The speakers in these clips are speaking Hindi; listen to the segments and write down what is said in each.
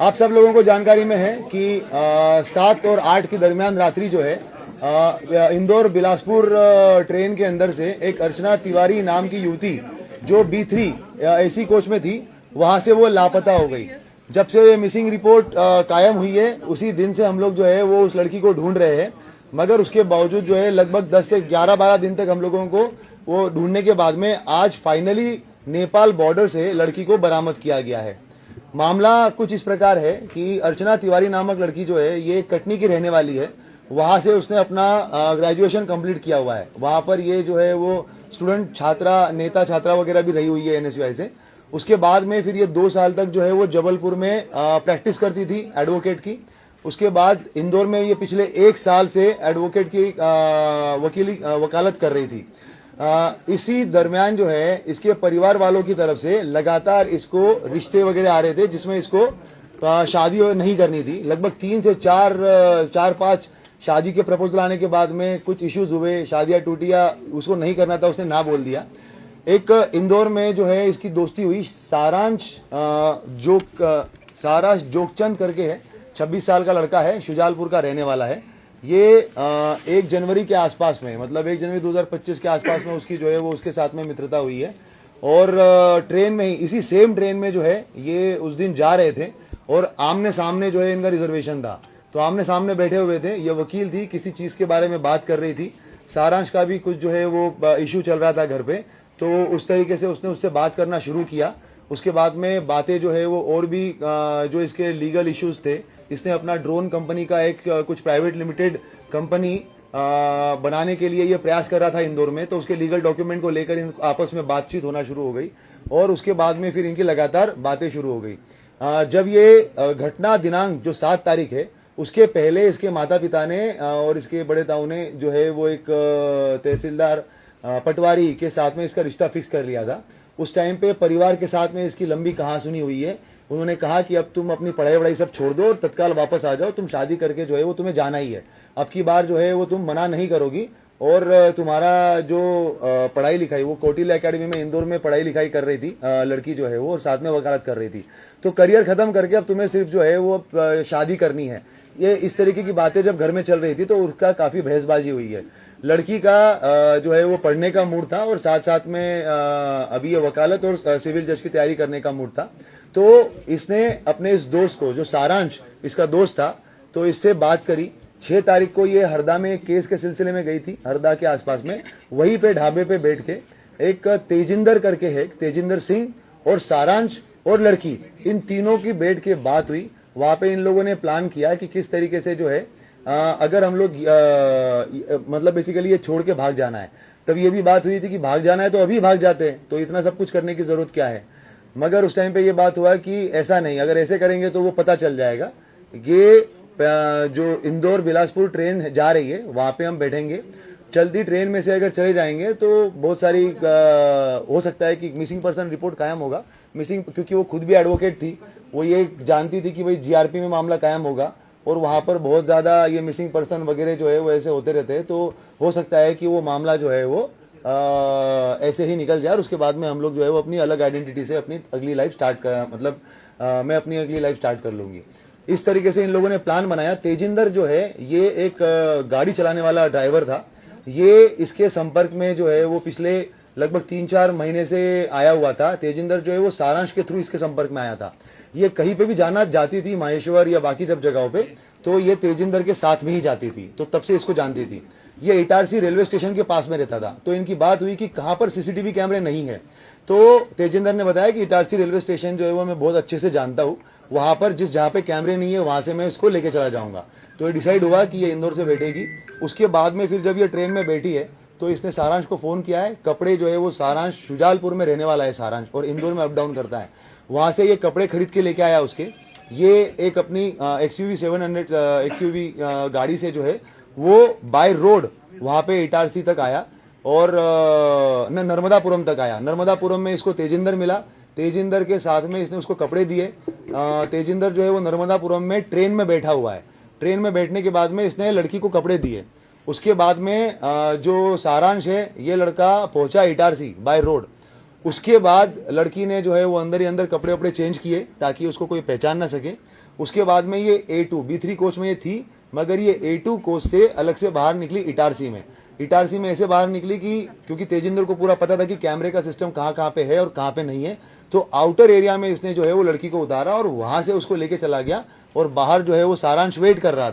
आप सब लोगों को जानकारी में है कि 7 और 8 के दरमियान रात्रि जो है इंदौर बिलासपुर ट्रेन के अंदर से एक अर्चना तिवारी नाम की युवती जो B3 एसी कोच में थी, वहां से वो लापता हो गई। जब से मिसिंग रिपोर्ट कायम हुई है उसी दिन से हम लोग जो है वो उस लड़की को ढूंढ रहे हैं, मगर उसके बावजूद जो है लगभग 10 से 11-12 दिन तक हम लोगों को वो ढूंढने के बाद में आज फाइनली नेपाल बॉर्डर से लड़की को बरामद किया गया है। मामला कुछ इस प्रकार है कि अर्चना तिवारी नामक लड़की जो है ये कटनी की रहने वाली है। वहां से उसने अपना ग्रेजुएशन कंप्लीट किया हुआ है। वहां पर ये जो है वो स्टूडेंट छात्रा, नेता छात्रा वगैरह भी रही हुई है NSUI से। उसके बाद में फिर ये 2 साल तक जो है वो जबलपुर में प्रैक्टिस करती थी एडवोकेट की। उसके बाद इंदौर में ये पिछले 1 साल से एडवोकेट की वकालत कर रही थी। इसी दरमियान जो है इसके परिवार वालों की तरफ से लगातार इसको रिश्ते वगैरह आ रहे थे जिसमें इसको शादी नहीं करनी थी। लगभग 3 से 4-5 शादी के प्रपोजल आने के बाद में कुछ इश्यूज हुए, शादियां टूटी या उसको नहीं करना था, उसने ना बोल दिया। एक इंदौर में जो है इसकी दोस्ती हुई सारांश जोगचंद करके है, 26 साल का लड़का है, शुजालपुर का रहने वाला है। ये 1 जनवरी के आसपास में, मतलब 1 जनवरी 2025 के आसपास में उसकी जो है वो उसके साथ में मित्रता हुई है। और ट्रेन में ही, इसी सेम ट्रेन में जो है ये उस दिन जा रहे थे और आमने सामने जो है इनका रिजर्वेशन था, तो आमने सामने बैठे हुए थे। ये वकील थी, किसी चीज़ के बारे में बात कर रही थी। सारांश का भी कुछ जो है वो इशू चल रहा था घर पे, तो उस तरीके से उसने उससे बात करना शुरू किया। उसके बाद में बातें जो है वो और भी जो इसके लीगल इश्यूज थे, इसने अपना ड्रोन कंपनी का एक कुछ प्राइवेट लिमिटेड कंपनी बनाने के लिए ये प्रयास कर रहा था इंदौर में, तो उसके लीगल डॉक्यूमेंट को लेकर इन आपस में बातचीत होना शुरू हो गई और उसके बाद में फिर इनकी लगातार बातें शुरू हो गई। जब ये घटना दिनांक जो 7 तारीख है, उसके पहले इसके माता पिता ने और इसके बड़े ताऊ ने जो है वो एक तहसीलदार पटवारी के साथ में इसका रिश्ता फिक्स कर लिया था। उस टाइम पे परिवार के साथ में इसकी लंबी कहासुनी हुई है। उन्होंने कहा कि अब तुम अपनी पढ़ाई वढ़ाई सब छोड़ दो और तत्काल वापस आ जाओ, तुम शादी करके जो है वो तुम्हें जाना ही है। अब की बार जो है वो तुम मना नहीं करोगी और तुम्हारा जो पढ़ाई लिखाई, वो कौटिल्य एकेडमी में इंदौर में पढ़ाई लिखाई कर रही थी लड़की जो है वो, और साथ में वकालत कर रही थी, तो करियर खत्म करके अब तुम्हें सिर्फ जो है वो शादी करनी है। ये इस तरीके की बातें जब घर में चल रही थी तो उसका काफ़ी बहसबाजी हुई है। लड़की का जो है वो पढ़ने का मूड था और साथ साथ में अभी ये वकालत और सिविल जज की तैयारी करने का मूड था। तो इसने अपने इस दोस्त को, जो सारांश इसका दोस्त था, तो इससे बात करी। 6 तारीख को ये हरदा में एक केस के सिलसिले में गई थी, हरदा के आसपास में। वहीं पे ढाबे पे बैठ के एक तेजिंदर करके है, तेजिंदर सिंह और सारांश और लड़की, इन तीनों की बैठ के बात हुई। वहाँ पे इन लोगों ने प्लान किया कि किस तरीके से जो है अगर हम लोग मतलब बेसिकली ये छोड़ के भाग जाना है। तब ये भी बात हुई थी कि भाग जाना है तो अभी भाग जाते हैं, तो इतना सब कुछ करने की ज़रूरत क्या है। मगर उस टाइम पे ये बात हुआ कि ऐसा नहीं, अगर ऐसे करेंगे तो वो पता चल जाएगा। ये जो इंदौर बिलासपुर ट्रेन जा रही है वहाँ पे हम बैठेंगे, चलती ट्रेन में से अगर चले जाएंगे तो बहुत सारी हो सकता है कि मिसिंग पर्सन रिपोर्ट कायम होगा। मिसिंग, क्योंकि वो खुद भी एडवोकेट थी, वो ये जानती थी कि भाई GRP में मामला कायम होगा और वहाँ पर बहुत ज़्यादा ये मिसिंग पर्सन वगैरह जो है वो ऐसे होते रहते हैं, तो हो सकता है कि वो मामला जो है वो ऐसे ही निकल जाए और उसके बाद में हम लोग जो है वो अपनी अलग आइडेंटिटी से अपनी अगली लाइफ स्टार्ट कर, मतलब मैं अपनी अगली लाइफ स्टार्ट कर लूँगी। इस तरीके से इन लोगों ने प्लान बनाया। तेजिंदर जो है ये एक गाड़ी चलाने वाला ड्राइवर था। ये इसके संपर्क में जो है वो पिछले लगभग 3-4 महीने से आया हुआ था। तेजिंदर जो है वो सारांश के थ्रू इसके संपर्क में आया था। ये कहीं पे भी जाती थी, माहेश्वर या बाकी जब जगहों पे, तो ये तेजिंदर के साथ में ही जाती थी, तो तब से इसको जानती थी। ये इटारसी रेलवे स्टेशन के पास में रहता था, तो इनकी बात हुई कि कहाँ पर CCTV कैमरे नहीं है। तो तेजिंदर ने बताया कि इटारसी रेलवे स्टेशन जो है वो मैं बहुत अच्छे से जानता हूँ, वहाँ पर जहाँ पे कैमरे नहीं है वहाँ से मैं इसको लेके चला जाऊँगा। तो ये डिसाइड हुआ कि ये इंदौर से बैठेगी। उसके बाद में फिर जब ये ट्रेन में बैठी है तो इसने सारांश को फ़ोन किया है। कपड़े जो है वो सारांश शुजालपुर में रहने वाला है सारांश, और इंदौर में अप डाउन करता है। वहाँ से ये कपड़े खरीद के लेके आया उसके। ये एक अपनी XUV 700 XUV गाड़ी से जो है वो बाय रोड वहाँ पे इटारसी तक आया और नर्मदापुरम तक आया। नर्मदापुरम में इसको तेजिंदर मिला। तेजिंदर के साथ में इसने उसको कपड़े दिए। तेजिंदर जो है वो नर्मदापुरम में ट्रेन में बैठा हुआ है। ट्रेन में बैठने के बाद में इसने लड़की को कपड़े दिए। उसके बाद में जो सारांश है ये लड़का पहुंचा इटारसी बाय रोड। उसके बाद लड़की ने जो है वो अंदर ही अंदर कपड़े वपड़े चेंज किए ताकि उसको कोई पहचान ना सके। उसके बाद में ये A2 B3 कोच में ये थी, मगर ये A2 कोच से अलग से बाहर निकली इटारसी में। इटारसी में ऐसे बाहर निकली कि क्योंकि तेजिंदर को पूरा पता था कि कैमरे का सिस्टम कहाँ कहाँ पे है और कहाँ पे नहीं है, तो आउटर एरिया में इसने जो है वो लड़की को उतारा और वहां से उसको लेके चला गया। और बाहर जो है वो सारांश वेट कर रहा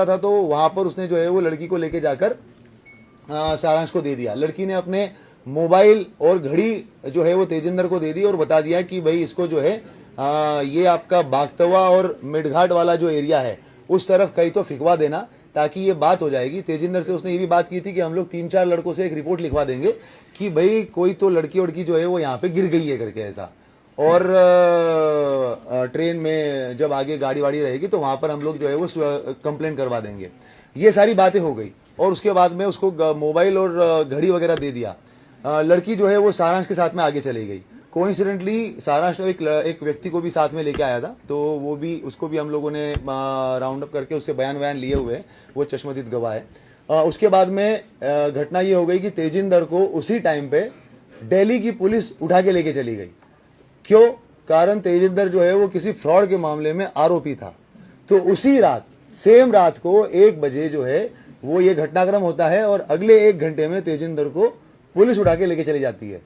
था, तो वहां पर उसने जो है वो लड़की को लेके जाकर सारांश को दे दिया। लड़की ने अपने मोबाइल और घड़ी जो है वो तेजिंदर को दे दी और बता दिया कि भाई इसको जो है ये आपका बागतवा और मिडघाट वाला जो एरिया है उस तरफ कहीं तो फिकवा देना, ताकि ये बात हो जाएगी। तेजिंदर से उसने ये भी बात की थी कि हम लोग 3-4 लड़कों से एक रिपोर्ट लिखवा देंगे कि भाई कोई तो लड़की वड़की जो है वो यहाँ पे गिर गई है करके ऐसा। और ट्रेन में जब आगे गाड़ी वाड़ी रहेगी तो वहां पर हम लोग जो है वो कंप्लेंट करवा देंगे। ये सारी बातें हो गई और उसके बाद में उसको मोबाइल और घड़ी वगैरह दे दिया। लड़की जो है वो सारांश के साथ में आगे चली गई। कोइंसिडेंटली सारांश एक व्यक्ति को भी साथ में लेके आया था, तो वो भी उसको भी हम लोगों ने राउंड अप करके उससे बयान लिए हुए हैं, वो चश्मदीद गवाह है। उसके बाद में घटना ये हो गई कि तेजिंदर को उसी टाइम पे दिल्ली की पुलिस उठा के लेके चली गई। क्यों? कारण तेजिंदर जो है वो किसी फ्रॉड के मामले में आरोपी था। तो उसी रात, सेम रात को 1 बजे जो है वो ये घटनाक्रम होता है और अगले 1 घंटे में तेजिंदर को पुलिस उठा के लेके चली जाती है।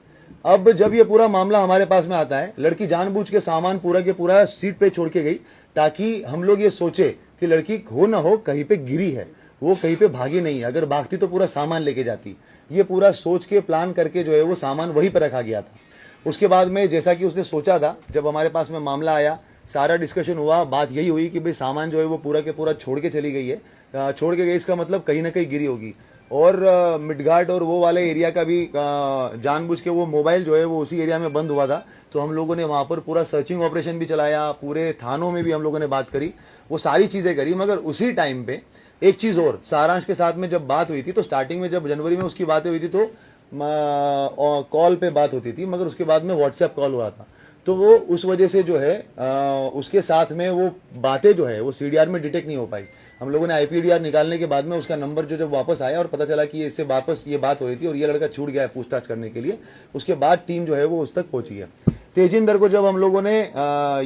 अब जब ये पूरा मामला हमारे पास में आता है, लड़की जानबूझ के सामान पूरा के पूरा सीट पे छोड़ के गई ताकि हम लोग ये सोचे कि लड़की हो ना हो कहीं पे गिरी है, वो कहीं पे भागी नहीं है। अगर भागती तो पूरा सामान लेके जाती। ये पूरा सोच के प्लान करके जो है वो सामान वहीं पर रखा गया था। उसके बाद में जैसा कि उसने सोचा था, जब हमारे पास में मामला आया, सारा डिस्कशन हुआ, बात यही हुई कि भाई सामान जो है वो पूरा के पूरा छोड़ के चली गई है। छोड़ के गई इसका मतलब कहीं ना कहीं गिरी होगी। और मिडघाट और वो वाले एरिया का भी जानबूझ के वो मोबाइल जो है वो उसी एरिया में बंद हुआ था, तो हम लोगों ने वहाँ पर पूरा सर्चिंग ऑपरेशन भी चलाया, पूरे थानों में भी हम लोगों ने बात करी, वो सारी चीज़ें करी। मगर उसी टाइम पे एक चीज़ और, सारांश के साथ में जब बात हुई थी तो स्टार्टिंग में जब जनवरी में उसकी बातें हुई थी तो कॉल पे बात होती थी, मगर उसके बाद में व्हाट्सएप कॉल हुआ था। तो वो उस वजह से जो है उसके साथ में वो बातें जो है वो CDR में डिटेक्ट नहीं हो पाई। हम लोगों ने IPDR निकालने के बाद में उसका नंबर जो जब वापस आया और पता चला कि ये इससे वापस ये बात हो रही थी और ये लड़का छूट गया है पूछताछ करने के लिए, उसके बाद टीम जो है वो उस तक पहुंची है। तेजिंदर को जब हम लोगों ने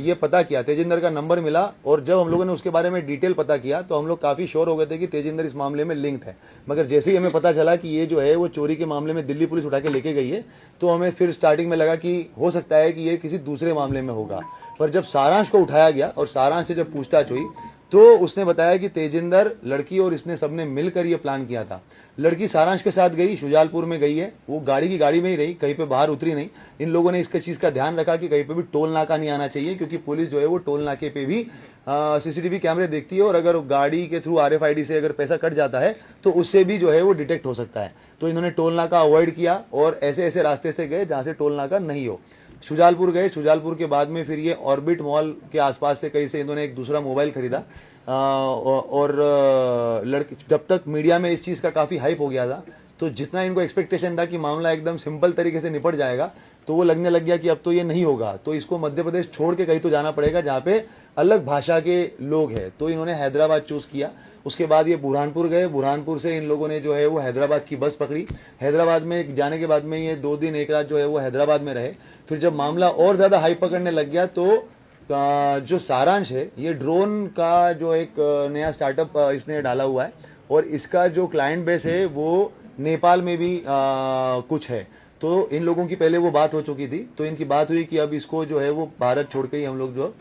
ये पता किया, तेजिंदर का नंबर मिला और जब हम लोगों ने उसके बारे में डिटेल पता किया तो हम लोग काफ़ी श्योर हो गए थे कि तेजिंदर इस मामले में लिंक्ड है। मगर जैसे ही हमें पता चला कि ये जो है वो चोरी के मामले में दिल्ली पुलिस उठा के लेके गई है, तो हमें फिर स्टार्टिंग में लगा कि हो सकता है कि ये किसी दूसरे मामले में होगा। पर जब सारांश को उठाया गया और सारांश से जब पूछताछ हुई तो उसने बताया कि तेजिंदर, लड़की और इसने सबने मिलकर ये प्लान किया था। लड़की सारांश के साथ गई, शुजालपुर में गई है, वो गाड़ी की गाड़ी में ही रही, कहीं पे बाहर उतरी नहीं। इन लोगों ने इसका चीज़ का ध्यान रखा कि कहीं पे भी टोल नाका नहीं आना चाहिए, क्योंकि पुलिस जो है वो टोल नाके पे भी CCTV कैमरे देखती है और अगर गाड़ी के थ्रू RFID से अगर पैसा कट जाता है तो उससे भी जो है वो डिटेक्ट हो सकता है। तो इन्होंने टोल नाका अवॉइड किया और ऐसे ऐसे रास्ते से गए जहाँ से टोल नाका नहीं हो। शुजालपुर गए, शुजालपुर के बाद में फिर ये ऑर्बिट मॉल के आसपास से कहीं से इन्होंने एक दूसरा मोबाइल खरीदा। और लड़के, जब तक मीडिया में इस चीज़ का काफ़ी हाइप हो गया था, तो जितना इनको एक्सपेक्टेशन था कि मामला एकदम सिंपल तरीके से निपट जाएगा, तो वो लगने लग गया कि अब तो ये नहीं होगा, तो इसको मध्य प्रदेश छोड़ के कहीं तो जाना पड़ेगा जहाँ पे अलग भाषा के लोग हैं। तो इन्होंने हैदराबाद चूज़ किया। उसके बाद ये बुरहानपुर गए, बुरहानपुर से इन लोगों ने जो है वो हैदराबाद की बस पकड़ी। हैदराबाद में जाने के बाद में ये 2 दिन 1 रात जो है वो हैदराबाद में रहे। फिर जब मामला और ज़्यादा हाइप पकड़ने लग गया तो जो सारांश है, ये ड्रोन का जो एक नया स्टार्टअप इसने डाला हुआ है और इसका जो क्लाइंट बेस है वो नेपाल में भी कुछ है। तो इन लोगों की पहले वो बात हो चुकी थी, तो इनकी बात हुई कि अब इसको जो है वो भारत छोड़ के ही हम लोग जो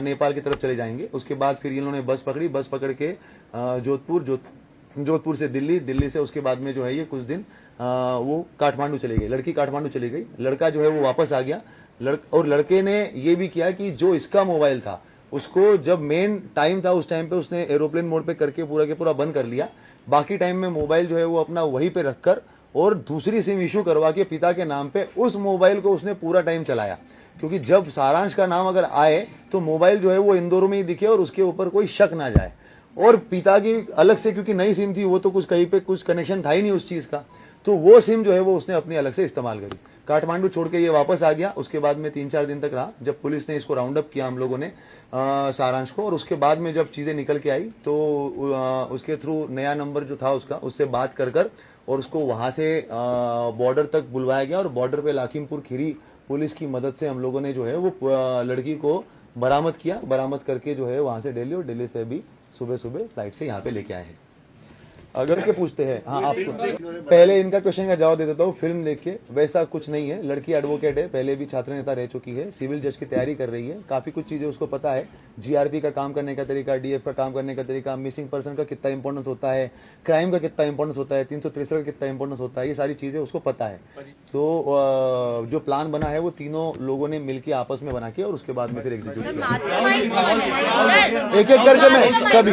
नेपाल की तरफ चले जाएंगे। उसके बाद फिर इन्होंने बस पकड़ी, बस पकड़ के जोधपुर से दिल्ली, दिल्ली से उसके बाद में जो है ये कुछ दिन वो काठमांडू चली गई। लड़की काठमांडू चली गई, लड़का जो है वो वापस आ गया। और लड़के ने ये भी किया कि जो इसका मोबाइल था उसको जब मेन टाइम था उस टाइम पे उसने एरोप्लेन मोड पे करके पूरा के पूरा बंद कर लिया। बाकी टाइम में मोबाइल जो है वो अपना वहीं पे रखकर और दूसरी सिम इशू करवा के पिता के नाम पे उस मोबाइल को उसने पूरा टाइम चलाया, क्योंकि जब सारांश का नाम अगर आए तो मोबाइल जो है वो इंदौर में ही दिखे और उसके ऊपर कोई शक ना जाए। और पिता की अलग से, क्योंकि नई सिम थी, वो तो कुछ कहीं पे कुछ कनेक्शन था ही नहीं उस चीज़ का, तो वो सिम जो है वो उसने अपनी अलग से इस्तेमाल करी। काठमांडू छोड़ के ये वापस आ गया। उसके बाद में 3-4 दिन तक रहा, जब पुलिस ने इसको राउंड अप किया हम लोगों ने सारांश को, और उसके बाद में जब चीज़ें निकल के आई तो उसके थ्रू नया नंबर जो था उसका, उससे बात कर और उसको वहाँ से बॉर्डर तक बुलवाया गया और बॉर्डर पे लखीमपुर खीरी पुलिस की मदद से हम लोगों ने जो है वो लड़की को बरामद किया, बरामद करके जो है वहां से दिल्ली, और दिल्ली से भी सुबह सुबह फ्लाइट से यहाँ पे लेके आए हैं। अगर के पूछते हैं, हाँ आपको पहले इनका क्वेश्चन का जवाब दे देता हूँ। फिल्म देख के वैसा कुछ नहीं है। लड़की एडवोकेट है, पहले भी छात्र नेता रह चुकी है, सिविल जज की तैयारी कर रही है, काफी कुछ चीजें उसको पता है, जीआरपी का काम करने का तरीका, डीएफ का काम करने का तरीका, मिसिंग पर्सन का कितना इंपॉर्टेंस होता है, क्राइम का कितना इंपॉर्टेंस होता है, 363 का कितना इंपॉर्टेंस होता है, ये सारी चीजें उसको पता है। तो जो प्लान बना है वो तीनों लोगों ने मिलकर आपस में बना के और उसके बाद में फिर एग्जीक्यूट किया। एक एक करके मैं सभी,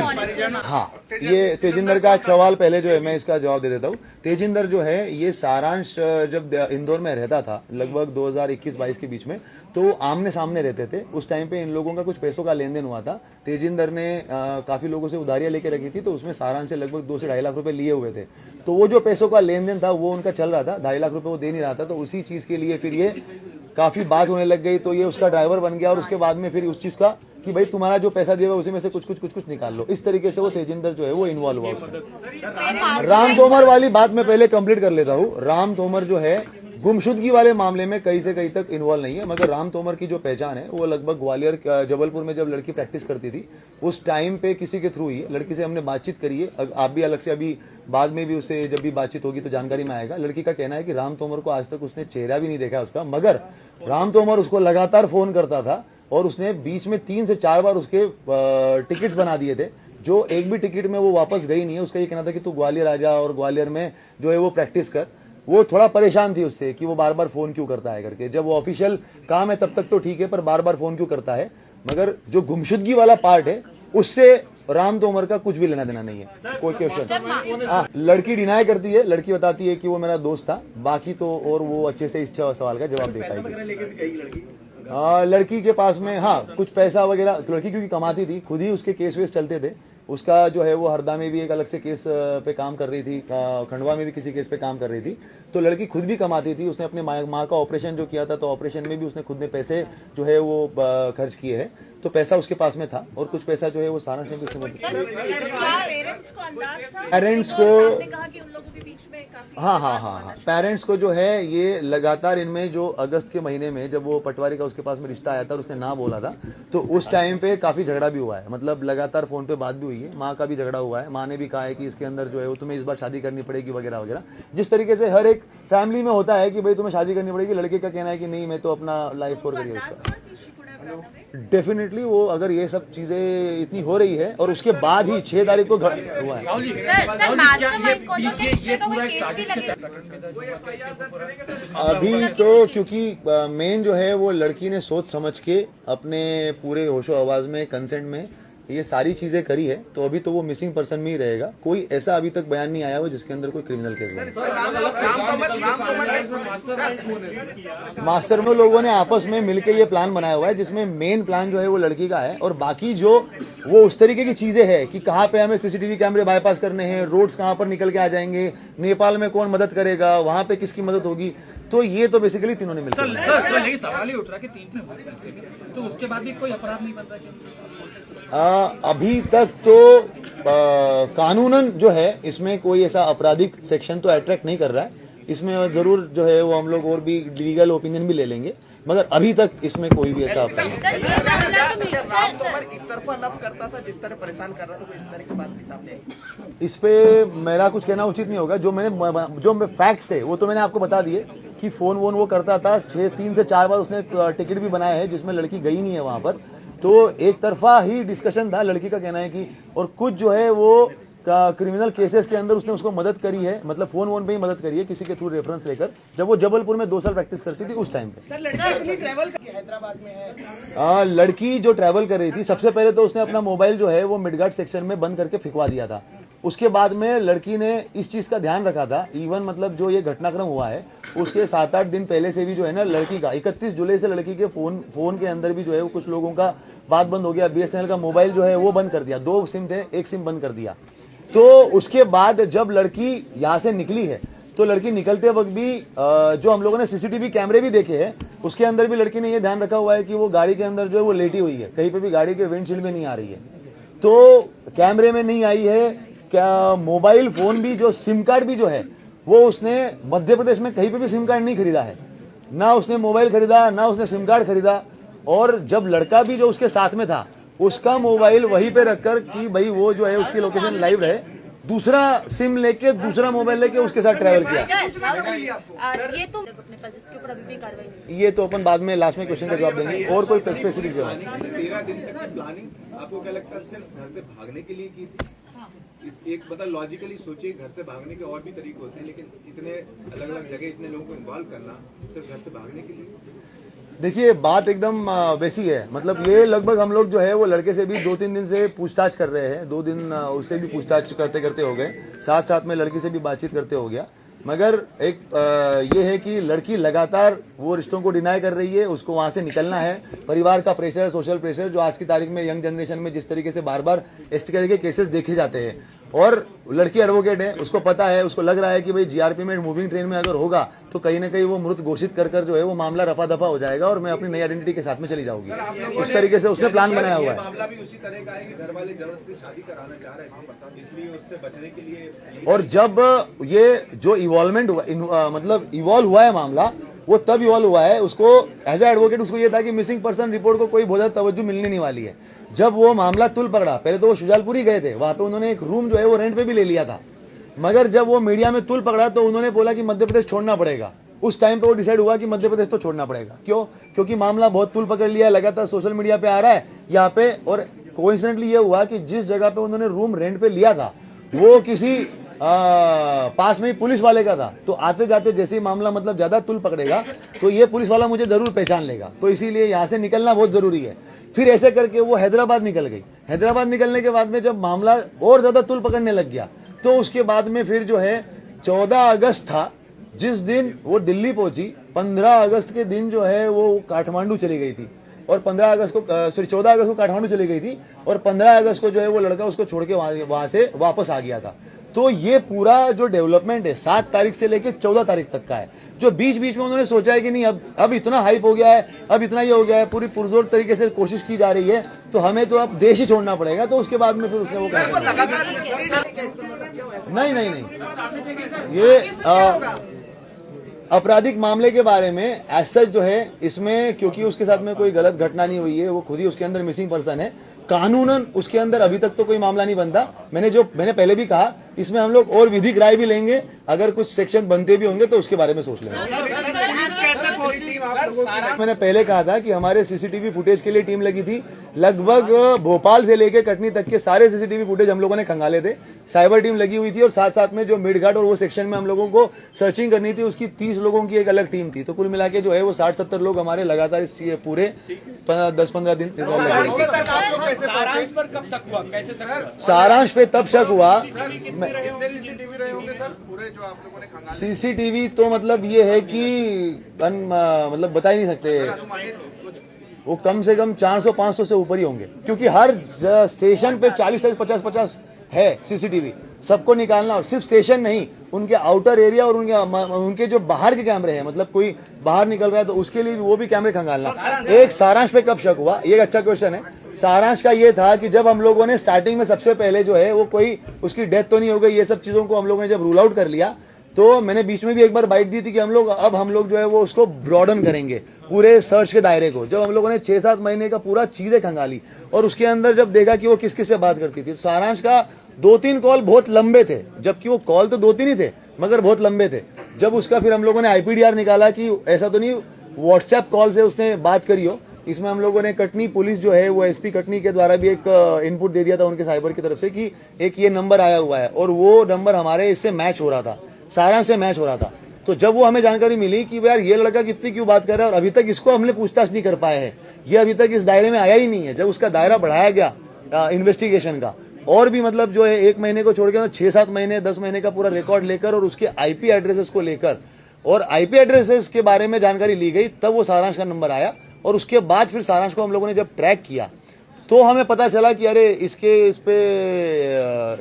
हाँ ये तेजिंदर का सवाल पहले जो है मैं इसका जवाब दे देता हूँ। तेजिंदर जो है ये सारांश जब इंदौर में रहता था लगभग 2021-22 के बीच में, तो आमने सामने रहते थे। उस टाइम पे इन लोगों का कुछ पैसों का लेन देन हुआ था। तेजिंदर ने काफी लोगों से उधारियां लेके रखी थी, तो उसमें सारांश से लगभग 2 से 2.5 लाख रुपए लिए हुए थे। तो वो जो पैसों का लेन देन था वो उनका चल रहा था, 2.5 लाख रुपए वो दे नहीं रहा था, तो उसी चीज के लिए फिर ये काफी बात होने लग गई। तो ये उसका ड्राइवर बन गया और उसके बाद में फिर उस चीज का कि भाई तुम्हारा जो पैसा दिया हुआ उसी में से कुछ निकाल लो, इस तरीके से वो तेजिंदर जो है वो इन्वॉल्व हुआ उसमें। राम तोमर वाली बात मैं पहले कंप्लीट कर लेता हूँ। राम तोमर जो है गुमशुदगी वाले मामले में कहीं से कहीं तक इन्वॉल्व नहीं है, मगर राम तोमर की जो पहचान है वो लगभग ग्वालियर जबलपुर में जब लड़की प्रैक्टिस करती थी उस टाइम पे किसी के थ्रू ही लड़की से हमने बातचीत करी है। आप भी अलग से अभी बाद में भी उससे जब भी बातचीत होगी तो जानकारी में आएगा। लड़की का कहना है कि राम तोमर को आज तक उसने चेहरा भी नहीं देखा उसका, मगर राम तोमर उसको लगातार फोन करता था और उसने बीच में 3 से 4 बार उसके टिकट्स बना दिए थे, जो एक भी टिकट में वो वापस गई नहीं है। उसका ये कहना था कि तू ग्वालियर आ जा और ग्वालियर में जो है वो प्रैक्टिस कर। वो थोड़ा परेशान थी उससे कि वो बार बार फोन क्यों करता है करके। जब वो ऑफिशियल काम है तब तक तो ठीक है, पर बार बार फोन क्यों करता है। मगर जो गुमशुदगी वाला पार्ट है उससे राम तोमर का कुछ भी लेना देना नहीं है। कोई क्वेश्चन, हाँ लड़की डिनाई करती है, लड़की बताती है कि वो मेरा दोस्त था, बाकी तो और वो अच्छे से इस सवाल का जवाब दे पाएगी। लड़की के पास में हाँ कुछ पैसा वगैरह, लड़की क्योंकि कमाती थी, खुद ही उसके केस वेस चलते थे। उसका जो है वो हरदा में भी एक अलग से केस पे काम कर रही थी, खंडवा में भी किसी केस पे काम कर रही थी। तो लड़की खुद भी कमाती थी। उसने अपने माँ का ऑपरेशन जो किया था, तो ऑपरेशन में भी उसने खुद ने पैसे जो है वो खर्च किए हैं। तो पैसा उसके पास में था और कुछ पैसा जो है वो सारांश ने भी उसने पेरेंट्स को हाँ पेरेंट्स को जो है ये लगातार इनमें जो अगस्त के महीने में जब वो पटवारी का उसके पास में रिश्ता आया था और उसने ना बोला था, तो उस टाइम पे काफी झगड़ा भी हुआ है। मतलब लगातार फोन पे बात भी हुई है, माँ का भी झगड़ा हुआ है। माँ ने भी कहा है कि इसके अंदर जो है वो तुम्हें इस बार शादी करनी पड़ेगी वगैरह वगैरह। जिस तरीके से हर एक फैमिली में होता है कि भाई तुम्हें शादी करनी पड़ेगी, लड़के का कहना है कि नहीं मैं तो अपना लाइफ फोर करिए उसका। डेफिनेटली वो अगर ये सब चीजें इतनी हो रही है और उसके बाद ही 6 तारीख को हुआ है। अभी तो क्योंकि मेन जो है वो लड़की ने सोच समझ के अपने पूरे होशो आवाज में कंसेंट में ये सारी चीजें करी है, तो अभी तो वो मिसिंग पर्सन में ही रहेगा। कोई ऐसा अभी तक बयान नहीं आया हुआ जिसके अंदर कोई क्रिमिनल केस हो। मास्टर में लोगों ने आपस में मिलकर ये प्लान बनाया हुआ है, जिसमें मेन प्लान जो है वो लड़की का है, और बाकी जो वो उस तरीके की चीजें हैं कि कहाँ पे हमें सीसीटीवी कैमरे बाईपास करने हैं, रोड्स कहाँ पर निकल के आ जाएंगे, नेपाल में कौन मदद करेगा, वहां पे किसकी मदद होगी, तो ये तो बेसिकली तीनों ने मिलकर सवाल ही उठ रहा है कि 3 तो उसके बाद भी कोई अपराध नहीं बनता। अभी तक तो कानूनन जो है इसमें कोई ऐसा आपराधिक सेक्शन तो अट्रैक्ट नहीं कर रहा है। इसमें जरूर जो है वो हम लोग और भी लीगल ओपिनियन भी ले लेंगे, मगर अभी तक इसमें कोई भी ऐसा अपराध जिस तरह परेशान कर रहा था, इस तरह की बात भी सामने आई। इस पे मेरा कुछ कहना उचित नहीं होगा। जो फैक्ट्स थे वो तो मैंने आपको बता दिए कि फोन वोन वो करता था। 3 से 4 बार उसने टिकट भी बनाया है जिसमें लड़की गई नहीं है वहां पर। तो एक तरफा ही डिस्कशन था, लड़की का कहना है कि, और कुछ जो है वो क्रिमिनल केसेस के अंदर उसने उसको मदद करी है, मतलब फोन वोन पे ही मदद करी है किसी के थ्रू रेफरेंस लेकर, जब वो जबलपुर में 2 साल प्रैक्टिस करती थी उस टाइम पे। सर लड़की ट्रैवल हैदराबाद में है। लड़की जो ट्रैवल कर रही थी, सबसे पहले तो उसने अपना मोबाइल जो है वो मिडगार्ड सेक्शन में बंद करके फिकवा दिया था। उसके बाद में लड़की ने इस चीज का ध्यान रखा था। इवन मतलब जो ये घटनाक्रम हुआ है उसके 7-8 दिन पहले से भी जो है ना, लड़की का 31 जुलाई से लड़की के फोन के अंदर भी जो है वो कुछ लोगों का बात बंद हो गया। BSNL का मोबाइल जो है वो बंद कर दिया, 2 सिम थे, 1 सिम बंद कर दिया। तो उसके बाद जब लड़की यहाँ से निकली है, तो लड़की निकलते वक्त भी जो हम लोगों ने सीसीटीवी कैमरे भी देखे हैं, उसके अंदर भी लड़की ने ये ध्यान रखा हुआ है कि वो गाड़ी के अंदर जो है वो लेटी हुई है, कहीं पे भी गाड़ी के विंडशील्ड में नहीं आ रही है। तो कैमरे में नहीं आई है क्या, मोबाइल फोन भी, जो सिम कार्ड भी जो है वो उसने मध्य प्रदेश में कहीं पे भी सिम कार्ड नहीं खरीदा है, ना उसने मोबाइल खरीदा, ना उसने सिम कार्ड खरीदा। और जब लड़का भी जो उसके साथ में था उसका मोबाइल वहीं पे रखकर कि भाई वो जो है उसकी लोकेशन लाइव रहे, दूसरा सिम लेके दूसरा मोबाइल लेके उसके साथ ट्रैवल किया। ये तो अपने पास जिसके ऊपर अभी भी कार्रवाई नहीं। ये तो अपन बाद में लास्ट में क्वेश्चन का जवाब देंगे। और कोई स्पेसिफिक जवाब? 13 दिन तक की प्लानिंग आपको क्या लगता है सिर्फ घर से भागने के लिए की थी? इस एक मतलब लॉजिकली सोचिए, घर से भागने के और भी तरीके होते हैं, लेकिन इतने अलग अलग जगह इतने लोगों को इन्वॉल्व करना सिर्फ घर से भागने के लिए? देखिए बात एकदम वैसी है, मतलब ये लगभग हम लोग जो है वो लड़के से भी 2-3 दिन से पूछताछ कर रहे हैं, 2 दिन उससे भी पूछताछ करते करते हो गए, साथ साथ में लड़की से भी बातचीत करते हो गया, मगर एक ये है कि लड़की लगातार वो रिश्तों को डिनाई कर रही है, उसको वहां से निकलना है। परिवार का प्रेशर, सोशल प्रेशर जो आज की तारीख में यंग जनरेशन में जिस तरीके से बार बार इस तरह के केसेस देखे जाते हैं, और लड़की एडवोकेट है, उसको पता है, उसको लग रहा है कि भाई जीआरपी में मूविंग ट्रेन में अगर होगा तो कहीं ना कहीं वो मृत घोषित कर जो है वो मामला रफा दफा हो जाएगा और मैं अपनी नई आइडेंटिटी के साथ में चली जाऊंगी। उस तरीके से उसने प्लान बनाया हुआ है। मामला भी उसी तरह का है कि घर वाले जबरदस्ती शादी कराना चाह रहे थे, इसलिए उससे बचने के लिए। और जब ये जो इवॉल्वमेंट हुआ, मतलब इवॉल्व हुआ है मामला, वो तब इवॉल्व हुआ है, उसको एज ए एडवोकेट उसको ये था कि मिसिंग पर्सन रिपोर्ट को कोई बहुत ज्यादा तवज्जो मिलने नहीं वाली है। जब वो मामला तुल पकड़ा, पहले तो वो शुजालपुरी गए थे, वहां पे उन्होंने एक रूम जो है वो रेंट पे भी ले लिया था, मगर जब वो मीडिया में तुल पकड़ा तो उन्होंने बोला कि मध्य प्रदेश छोड़ना पड़ेगा। उस टाइम पे वो डिसाइड हुआ कि मध्य प्रदेश तो छोड़ना पड़ेगा। क्यों? क्योंकि मामला बहुत तुल पकड़ लिया है, लगातार सोशल मीडिया पे आ रहा है यहाँ पे। और कोइंसिडेंटली ये हुआ कि जिस जगह पे उन्होंने रूम रेंट पे लिया था वो किसी पास में ही पुलिस वाले का था, तो आते जाते जैसे ही मामला मतलब ज्यादा तुल पकड़ेगा तो ये पुलिस वाला मुझे जरूर पहचान लेगा, तो इसीलिए यहाँ से निकलना बहुत जरूरी है। फिर ऐसे करके वो हैदराबाद निकल गई। हैदराबाद निकलने के बाद में जब मामला और ज्यादा तुल पकड़ने लग गया तो उसके बाद में फिर जो है 14 अगस्त था जिस दिन वो दिल्ली पहुंची, 15 अगस्त के दिन जो है वो काठमांडू चली गई थी, और 14 अगस्त को काठमांडू चली गई थी, और 15 अगस्त को जो है वो लड़का उसको छोड़ के वहां से वापस आ गया था। तो ये पूरा जो डेवलपमेंट है 7 तारीख से लेके 14 तारीख तक का है, जो बीच बीच में उन्होंने सोचा है कि नहीं अब इतना हाइप हो गया है, अब इतना ये हो गया है, पूरी पुरजोर तरीके से कोशिश की जा रही है, तो हमें तो अब देश ही छोड़ना पड़ेगा। तो उसके बाद में फिर उसने वो कहा नहीं ये आपराधिक मामले के बारे में एज सच जो है इसमें, क्योंकि उसके साथ में कोई गलत घटना नहीं हुई है, वो खुद ही उसके अंदर मिसिंग पर्सन है, कानूनन उसके अंदर अभी तक तो कोई मामला नहीं बनता। मैंने पहले भी कहा इसमें हम लोग और विधिक राय भी लेंगे, अगर कुछ सेक्शन बनते भी होंगे तो उसके बारे में सोच लेंगे। मैंने पहले कहा था कि हमारे सीसीटीवी फुटेज के लिए टीम लगी थी, लगभग भोपाल से लेकर कटनी तक के सारे सीसीटीवी फुटेज हम लोगों ने खंगाले थे, साइबर टीम लगी हुई थी, और साथ साथ में जो मेडघाट और वो सेक्शन में हम लोगों को सर्चिंग करनी थी उसकी 30 लोगों की एक अलग टीम थी। तो कुल मिला के जो है वो 60-70 लोग हमारे लगातार इस पूरे 10-15 दिन सारांश पे तब शक हुआ। सीसीटीवी तो मतलब ये है कि मतलब बता ही नहीं सकते, वो कम से कम 400-500 से ऊपर ही होंगे, क्योंकि हर स्टेशन पे 40-50 है सीसीटीवी, सबको निकालना, और सिर्फ स्टेशन नहीं, उनके आउटर एरिया और उनके जो बाहर के कैमरे हैं, मतलब कोई बाहर निकल रहा है तो उसके लिए वो भी कैमरे खंगालना। एक सारांश पे कब शक हुआ, ये अच्छा क्वेश्चन है। सारांश का ये था कि जब हम लोगों ने स्टार्टिंग में सबसे पहले जो है वो कोई उसकी डेथ तो नहीं हो गई, ये सब चीजों को हम लोगों ने जब रूल आउट कर लिया, तो मैंने बीच में भी एक बार बाइट दी थी कि हम लोग जो है वो उसको ब्रॉडन करेंगे पूरे सर्च के दायरे को। जब हम लोगों ने 6-7 महीने का पूरा चीजें खंगाली और उसके अंदर जब देखा कि वो किस किस से बात करती थी, सारांश का 2-3 कॉल बहुत लंबे थे, जबकि वो कॉल तो 2-3 ही थे मगर बहुत लंबे थे। जब उसका फिर हम लोगों ने IPDR निकाला कि ऐसा तो नहीं व्हाट्सएप कॉल से उसने बात करी हो, इसमें हम लोगों ने कटनी पुलिस जो है वो SP कटनी के द्वारा भी एक इनपुट दे दिया था उनके साइबर की तरफ से कि एक ये नंबर आया हुआ है, और वो नंबर हमारे इससे मैच हो रहा था, सारांश से मैच हो रहा था। तो जब वो हमें जानकारी मिली कि यार ये लड़का कितनी क्यों बात कर रहा है और अभी तक इसको हमने पूछताछ नहीं कर पाए हैं, ये अभी तक इस दायरे में आया ही नहीं है, जब उसका दायरा बढ़ाया गया इन्वेस्टिगेशन का, और भी मतलब जो है 1 महीने को छोड़ के 6-7 महीने 10 महीने का पूरा रिकॉर्ड लेकर और उसके IP एड्रेसेस को लेकर और IP एड्रेसेस के बारे में जानकारी ली गई, तब वो सारांश का नंबर आया। और उसके बाद फिर सारांश को हम लोगों ने जब ट्रैक किया तो हमें पता चला कि अरे इस पे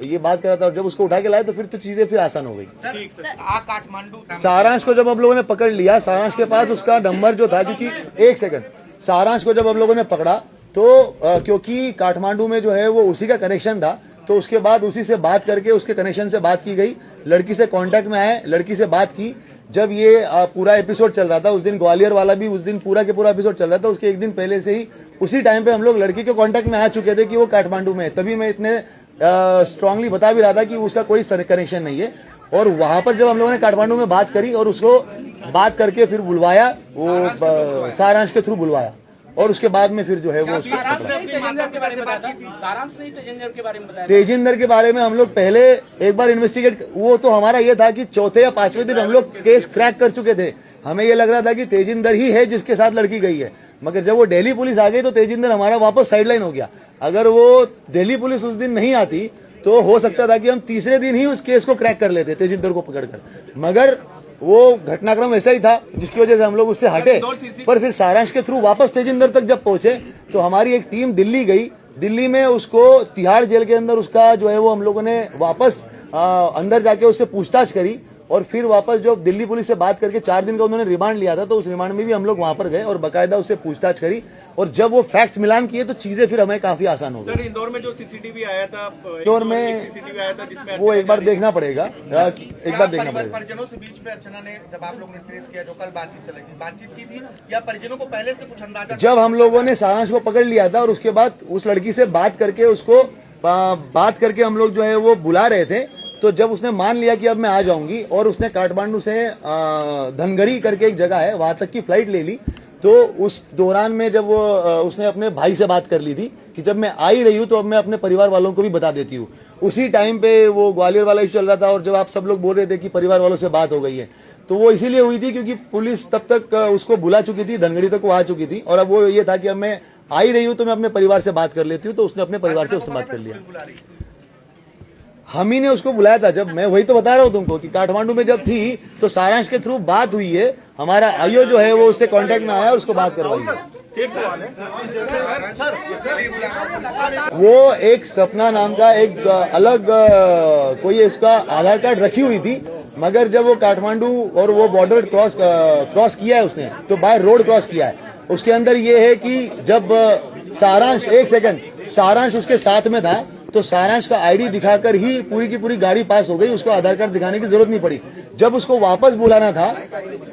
ये बात कर रहा था, और जब उसको उठा के लाए तो फिर तो चीजें फिर आसान हो गई। सारांश को जब हम लोगों ने पकड़ लिया, सारांश के पास उसका नंबर जो था, क्योंकि 1 सेकंड, सारांश को जब हम लोगों ने पकड़ा तो क्योंकि काठमांडू में जो है वो उसी का कनेक्शन था, तो उसके बाद उसी से बात करके उसके कनेक्शन से बात की गई, लड़की से कांटेक्ट में आए, लड़की से बात की। जब ये पूरा एपिसोड चल रहा था उस दिन, ग्वालियर वाला भी उस दिन पूरा के पूरा एपिसोड चल रहा था, उसके एक दिन पहले से ही उसी टाइम पे हम लोग लड़की के कांटेक्ट में आ चुके थे कि वो काठमांडू में है। तभी मैं इतने स्ट्रांगली बता भी रहा था कि उसका कोई कनेक्शन नहीं है। और वहां पर जब हम लोगों ने काठमांडू में बात करी और उसको बात करके फिर बुलवाया, वो सारांश के थ्रू बुलवाया और उसके बाद में फिर जो है वो उसको तेजिंदर के बारे में हम लोग पहले एक बार इन्वेस्टिगेट, वो तो हमारा ये था कि चौथे या पांचवें दिन हम लोग केस क्रैक कर चुके थे। हमें ये लग रहा था कि तेजिंदर ही है जिसके साथ लड़की गई है, मगर जब वो दिल्ली पुलिस आ गई तो तेजिंदर हमारा वापस साइडलाइन हो गया। अगर वो दिल्ली पुलिस उस दिन नहीं आती तो हो सकता था कि हम तीसरे दिन ही उस केस को क्रैक कर लेते तेजिंदर को पकड़कर, मगर वो घटनाक्रम ऐसा ही था जिसकी वजह से हम लोग उससे हटे। पर फिर सारांश के थ्रू वापस तेजिंदर तक जब पहुंचे तो हमारी एक टीम दिल्ली गई। दिल्ली में उसको तिहाड़ जेल के अंदर उसका जो है वो हम लोगों ने वापस अंदर जाके उससे पूछताछ करी और फिर वापस जो दिल्ली पुलिस से बात करके 4 दिन का उन्होंने रिमांड लिया था, तो उस रिमांड में भी हम लोग वहां पर गए और बाकायदा उससे पूछताछ करी। और जब वो फैक्ट्स मिलान किए तो चीजें फिर हमें काफी आसान हो गई। इंदौर में जो सीसीटीवी आया था, इंदौर में सीसीटीवी आया था जिसमें वो एक बार देखना पड़ेगा, एक बार देखना पड़ेगा। परिजनों से बीच में अर्चना ने, जब आप लोगों ने ट्रेस किया, जो कल बातचीत चलेगी, बातचीत की थी या परिजनों को पहले से कुछ अंदाजा? जब हम लोगों ने सारांश को पकड़ लिया था और उसके बाद उस लड़की से बात करके उसको बात करके हम लोग जो है वो बुला रहे थे, तो जब उसने मान लिया कि अब मैं आ जाऊंगी और उसने काठमांडू से धनगढ़ी करके एक जगह है वहां तक की फ्लाइट ले ली, तो उस दौरान में जब वो उसने अपने भाई से बात कर ली थी कि जब मैं आ ही रही हूँ तो अब मैं अपने परिवार वालों को भी बता देती हूँ। उसी टाइम पे वो ग्वालियर वाला इशू चल रहा था और जब आप सब लोग बोल रहे थे कि परिवार वालों से बात हो गई है, तो वो इसीलिए हुई थी क्योंकि पुलिस तब तक उसको बुला चुकी थी, धनगढ़ी तक वो आ चुकी थी और अब वो ये था कि अब मैं आ ही रही हूँ तो मैं अपने परिवार से बात कर लेती हूँ। तो उसने अपने परिवार से उससे बात कर लिया। हम ही ने उसको बुलाया था। जब मैं वही तो बता रहा हूँ तुमको कि काठमांडू में जब थी तो सारांश के थ्रू बात हुई है, हमारा आईओ जो है वो उससे कांटेक्ट में आया, उसको बात करवाई है। वो एक सपना नाम का एक अलग कोई इसका आधार कार्ड रखी हुई थी, मगर जब वो काठमांडू और वो बॉर्डर क्रॉस किया है उसने, तो बाय रोड क्रॉस किया है। उसके अंदर ये है कि जब सारांश, एक सेकंड, सारांश उसके साथ में था तो सारांश का आईडी दिखाकर ही पूरी की पूरी गाड़ी पास हो गई, उसको आधार कार्ड दिखाने की जरूरत नहीं पड़ी। जब उसको वापस बुलाना था,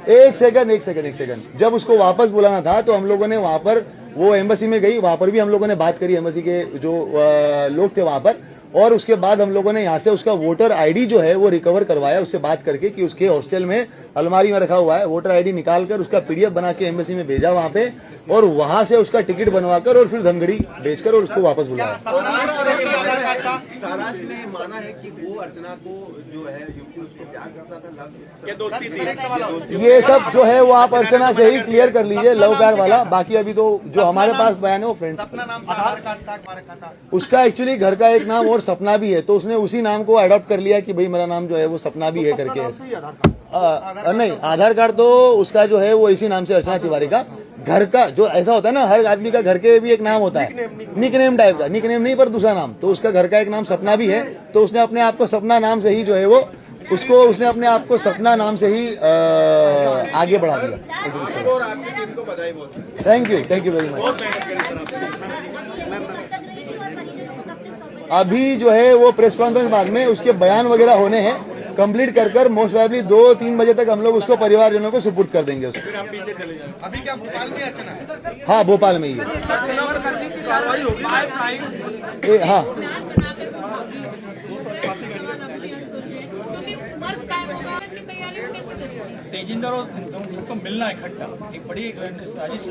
एक सेकंड, जब उसको वापस बुलाना था तो हम लोगों ने वहां पर, वो एम्बेसी में गई, वहां पर भी हम लोगों ने बात करी, एम्बेसी के जो लोग थे वहां पर, और उसके बाद हम लोगों ने यहाँ से उसका वोटर आईडी जो है वो रिकवर करवाया उससे बात करके कि उसके हॉस्टल में अलमारी में रखा हुआ है। वोटर आईडी निकालकर उसका पीडीएफ बना के एम्बेसी में भेजा वहां पे, और वहां से उसका टिकट बनवाकर और फिर धनगढ़ी भेजकर और उसको वापस बुलाया। सारांश ने माना है कि वो अर्चना को जो है युवती उसको प्यार करता था, दोस्ती थी। ये सब जो है वो आप अर्चना से ही क्लियर कर लीजिए, लव प्यार वाला। बाकी अभी तो जो हमारे पास बयान है वो फ्रेंड्स। अपना नाम से आधार कार्ड था, उसका एक्चुअली घर का एक नाम और सपना भी है, तो उसने उसी नाम को अडॉप्ट कर लिया कि भाई मेरा नाम जो है वो सपना भी है करके। ऐसा नहीं, आधार कार्ड तो उसका जो है वो इसी नाम से, अर्चना तिवारी का। घर का जो ऐसा होता है ना, हर आदमी का घर के भी एक नाम होता है, निकनेम टाइप का, निकनेम नहीं पर दूसरा नाम, तो उसका घर का एक नाम सपना भी है। तो उसने अपने आप को सपना नाम से ही जो है वो उसने अपने आप को सपना नाम से ही आगे बढ़ा दिया। Thank you very much. अभी जो है वो प्रेस कॉन्फ्रेंस बाद में उसके बयान वगैरह होने हैं, कंप्लीट कर मोस्ट प्रोबेबली 2-3 बजे तक हम लोग उसको परिवारजनों को सुपुर्द कर देंगे उसको। अभी क्या भोपाल में अर्चना है? हाँ, भोपाल में ही है। हाँ, तेजिंदर और सबको मिलना इकट्ठा एक बड़ी साजिश।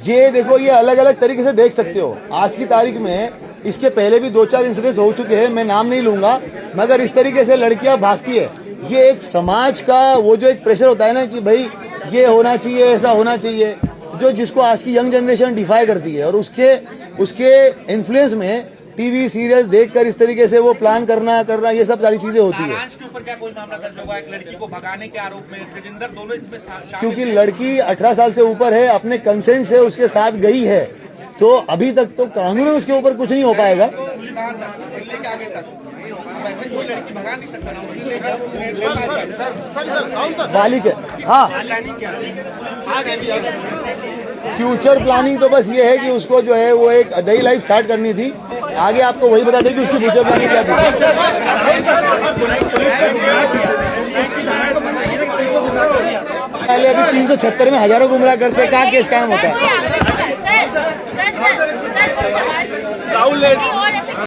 ये देखो, ये अलग अलग तरीके से देख सकते हो। आज की तारीख में इसके पहले भी 2-4 इंसिडेंट्स हो चुके हैं, मैं नाम नहीं लूंगा, मगर इस तरीके से लड़कियां भागती है। ये एक समाज का वो जो एक प्रेशर होता है ना कि भाई ये होना चाहिए, ऐसा होना चाहिए, जो जिसको आज की यंग जनरेशन डिफाई करती है, और उसके इन्फ्लुएंस में टीवी सीरियल्स देखकर इस तरीके से वो प्लान करना ये सब सारी चीजें होती है। सारांश के ऊपर क्या कोई मामला दर्ज हुआ? एक लड़की को भगाने के आरोप में तेजिंदर, दोनों इसमें शामिल क्योंकि लड़की 18 साल से ऊपर है, अपने कंसेंट से उसके साथ गई है, तो अभी तक तो कानून में उसके ऊपर कुछ नहीं हो पाएगा। दिल्ली के आगे तक वैसे कोई लड़की भगा नहीं सकता ना, बालिक है। हाँ, फ्यूचर प्लानिंग तो बस ये है कि उसको जो है वो एक नई लाइफ स्टार्ट करनी थी। आगे आपको वही बता दें कि उसकी फ्यूचर प्लानिंग क्या थी। पहले अभी 376 में हजारों गुमराह करते, कहाँ केस कायम होता है। सर, कोई सवाल राहुल ने